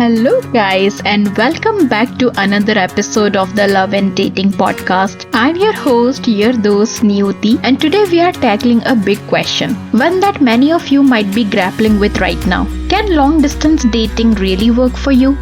Hello, guys, and welcome back to another episode of the Love and Dating Podcast. I'm your host, your dost Niyuti, and today we are tackling a big question, one that many of you might be grappling with right now. Can long distance dating really work for you?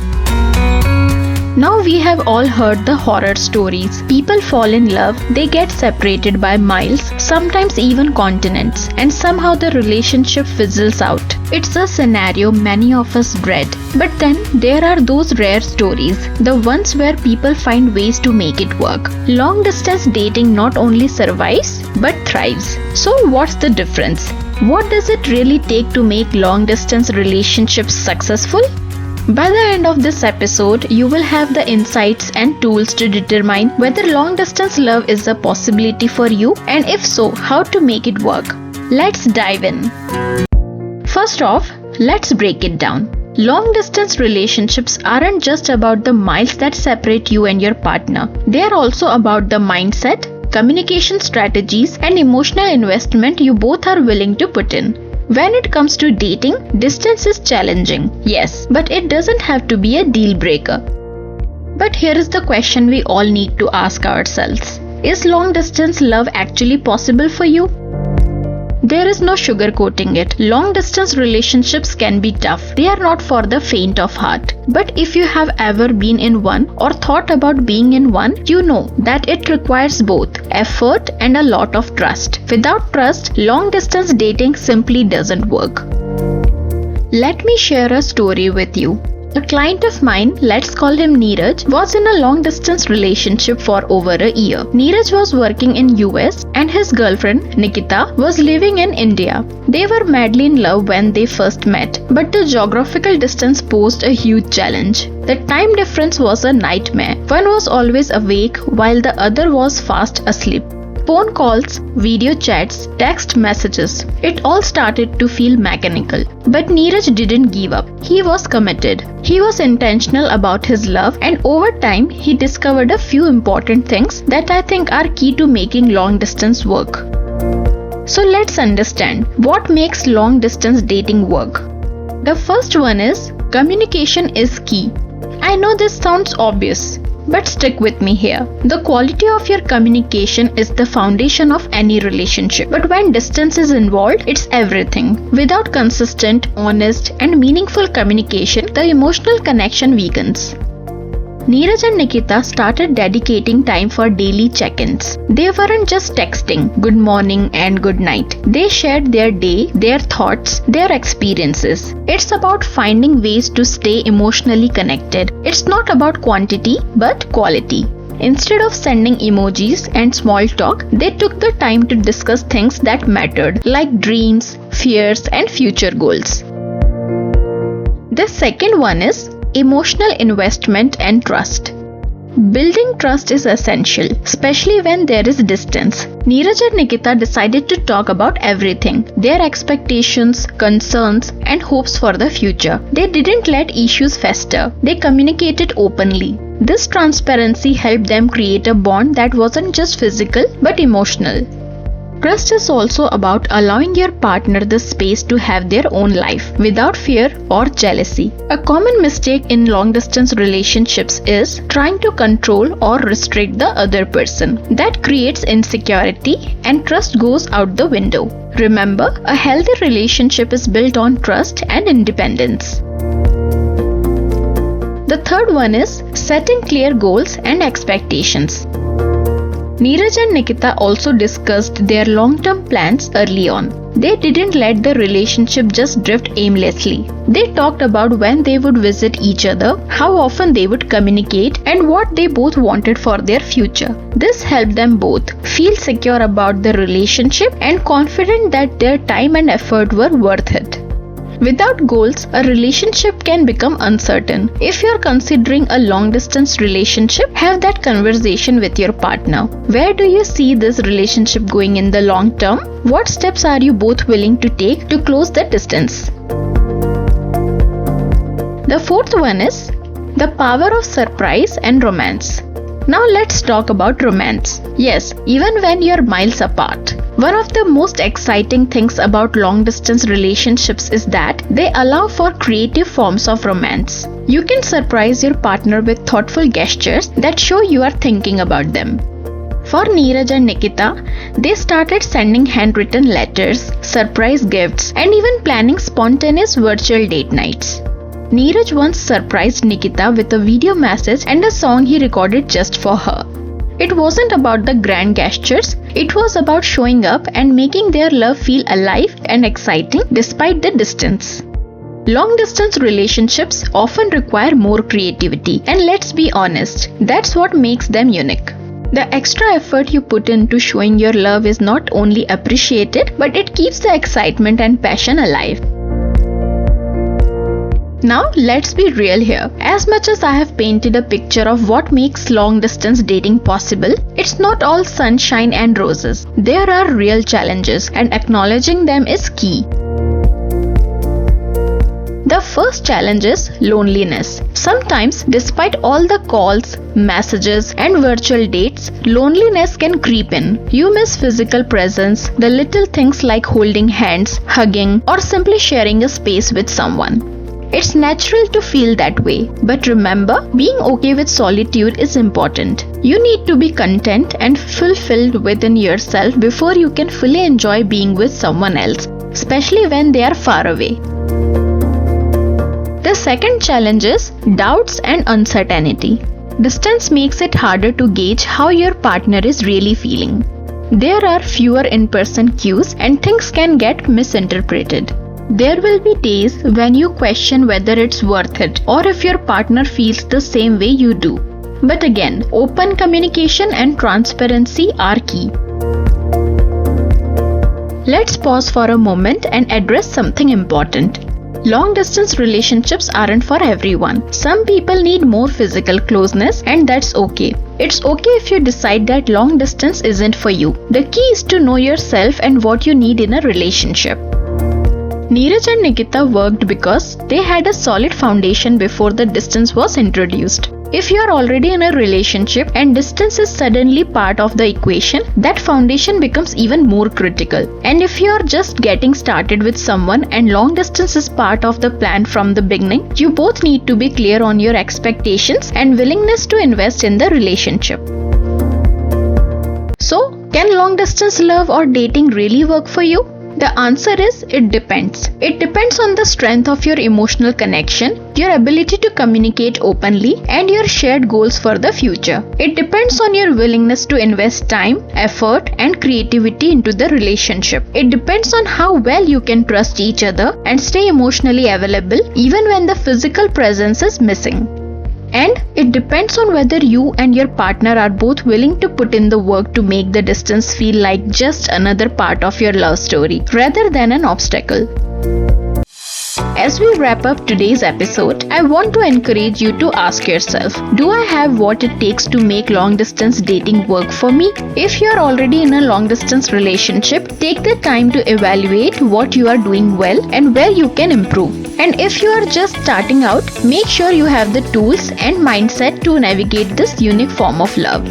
Now we have all heard the horror stories. People fall in love, they get separated by miles, sometimes even continents, and somehow the relationship fizzles out. It's a scenario many of us dread. But then there are those rare stories, the ones where people find ways to make it work. Long distance dating not only survives, but thrives. So what's the difference? What does it really take to make long distance relationships successful? By the end of this episode, you will have the insights and tools to determine whether long distance love is a possibility for you, and if so, how to make it work. Let's dive in. First off, let's break it down. Long distance relationships aren't just about the miles that separate you and your partner. They are also about the mindset, communication strategies, and emotional investment you both are willing to put in. When it comes to dating, distance is challenging, yes, but it doesn't have to be a deal breaker. But here is the question we all need to ask ourselves. Is long distance love actually possible for you? There is no sugarcoating it. Long distance relationships can be tough. They are not for the faint of heart. But if you have ever been in one or thought about being in one, you know that it requires both effort and a lot of trust. Without trust, long distance dating simply doesn't work. Let me share a story with you. A client of mine, let's call him Neeraj, was in a long distance relationship for over a year. Neeraj was working in US and his girlfriend, Nikita, was living in India. They were madly in love when they first met, but the geographical distance posed a huge challenge. The time difference was a nightmare. One was always awake while the other was fast asleep. Phone calls, video chats, text messages. It all started to feel mechanical. But Neeraj didn't give up. He was committed. He was intentional about his love, and over time he discovered a few important things that I think are key to making long distance work. So let's understand what makes long distance dating work. The first one is communication is key. I know this sounds obvious, but stick with me here. The quality of your communication is the foundation of any relationship. But when distance is involved, it's everything. Without consistent, honest, and meaningful communication, the emotional connection weakens. Neeraj and Nikita started dedicating time for daily check-ins. They weren't just texting good morning and good night. They shared their day, their thoughts, their experiences. It's about finding ways to stay emotionally connected. It's not about quantity, but quality. Instead of sending emojis and small talk, they took the time to discuss things that mattered, like dreams, fears, and future goals. The second one is emotional investment and trust. Building trust is essential, especially when there is distance. Neeraj and Nikita decided to talk about everything, their expectations, concerns, and hopes for the future. They didn't let issues fester. They communicated openly. This transparency helped them create a bond that wasn't just physical, but emotional. Trust is also about allowing your partner the space to have their own life without fear or jealousy. A common mistake in long-distance relationships is trying to control or restrict the other person. That creates insecurity and trust goes out the window. Remember, a healthy relationship is built on trust and independence. The third one is setting clear goals and expectations. Neeraj and Nikita also discussed their long-term plans early on. They didn't let the relationship just drift aimlessly. They talked about when they would visit each other, how often they would communicate, and what they both wanted for their future. This helped them both feel secure about the relationship and confident that their time and effort were worth it. Without goals, a relationship can become uncertain. If you're considering a long-distance relationship, have that conversation with your partner. Where do you see this relationship going in the long term? What steps are you both willing to take to close the distance? The fourth one is the power of surprise and romance. Now let's talk about romance. Yes, even when you're miles apart. One of the most exciting things about long-distance relationships is that they allow for creative forms of romance. You can surprise your partner with thoughtful gestures that show you are thinking about them. For Neeraj and Nikita, they started sending handwritten letters, surprise gifts, and even planning spontaneous virtual date nights. Neeraj once surprised Nikita with a video message and a song he recorded just for her. It wasn't about the grand gestures, it was about showing up and making their love feel alive and exciting despite the distance. Long-distance relationships often require more creativity, and let's be honest, that's what makes them unique. The extra effort you put into showing your love is not only appreciated, but it keeps the excitement and passion alive. Now let's be real here. As much as I have painted a picture of what makes long-distance dating possible, it's not all sunshine and roses. There are real challenges, and acknowledging them is key. The first challenge is loneliness. Sometimes, despite all the calls, messages, and virtual dates, loneliness can creep in. You miss physical presence, the little things like holding hands, hugging, or simply sharing a space with someone. It's natural to feel that way, but remember, being okay with solitude is important. You need to be content and fulfilled within yourself before you can fully enjoy being with someone else, especially when they are far away. The second challenge is doubts and uncertainty. Distance makes it harder to gauge how your partner is really feeling. There are fewer in-person cues and things can get misinterpreted. There will be days when you question whether it's worth it or if your partner feels the same way you do. But again, open communication and transparency are key. Let's pause for a moment and address something important. Long-distance relationships aren't for everyone. Some people need more physical closeness, and that's okay. It's okay if you decide that long distance isn't for you. The key is to know yourself and what you need in a relationship. Neeraj and Nikita worked because they had a solid foundation before the distance was introduced. If you are already in a relationship and distance is suddenly part of the equation, that foundation becomes even more critical. And if you are just getting started with someone and long distance is part of the plan from the beginning, you both need to be clear on your expectations and willingness to invest in the relationship. So, can long distance love or dating really work for you? The answer is it depends. It depends on the strength of your emotional connection, your ability to communicate openly, and your shared goals for the future. It depends on your willingness to invest time, effort, and creativity into the relationship. It depends on how well you can trust each other and stay emotionally available even when the physical presence is missing. And it depends on whether you and your partner are both willing to put in the work to make the distance feel like just another part of your love story rather than an obstacle. As we wrap up today's episode, I want to encourage you to ask yourself, do I have what it takes to make long distance dating work for me? If you are already in a long distance relationship, take the time to evaluate what you are doing well and where you can improve. And if you are just starting out, make sure you have the tools and mindset to navigate this unique form of love.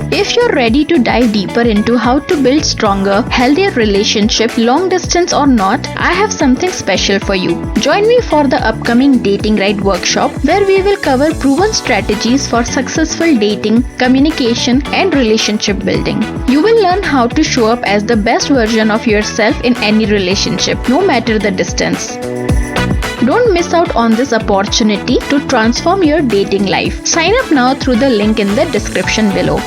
If you're ready to dive deeper into how to build stronger, healthier relationship, long distance or not, I have something special for you. Join me for the upcoming Dating Right workshop where we will cover proven strategies for successful dating, communication and relationship building. You will learn how to show up as the best version of yourself in any relationship, no matter the distance. Don't miss out on this opportunity to transform your dating life. Sign up now through the link in the description below.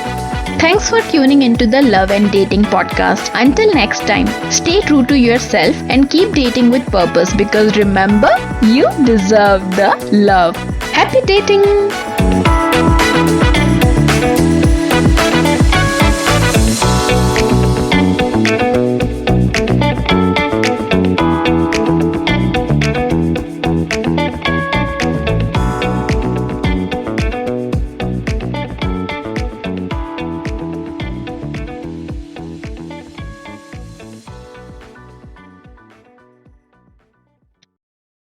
Thanks for tuning into the Love and Dating podcast. Until next time, stay true to yourself and keep dating with purpose because remember, you deserve the love. Happy dating!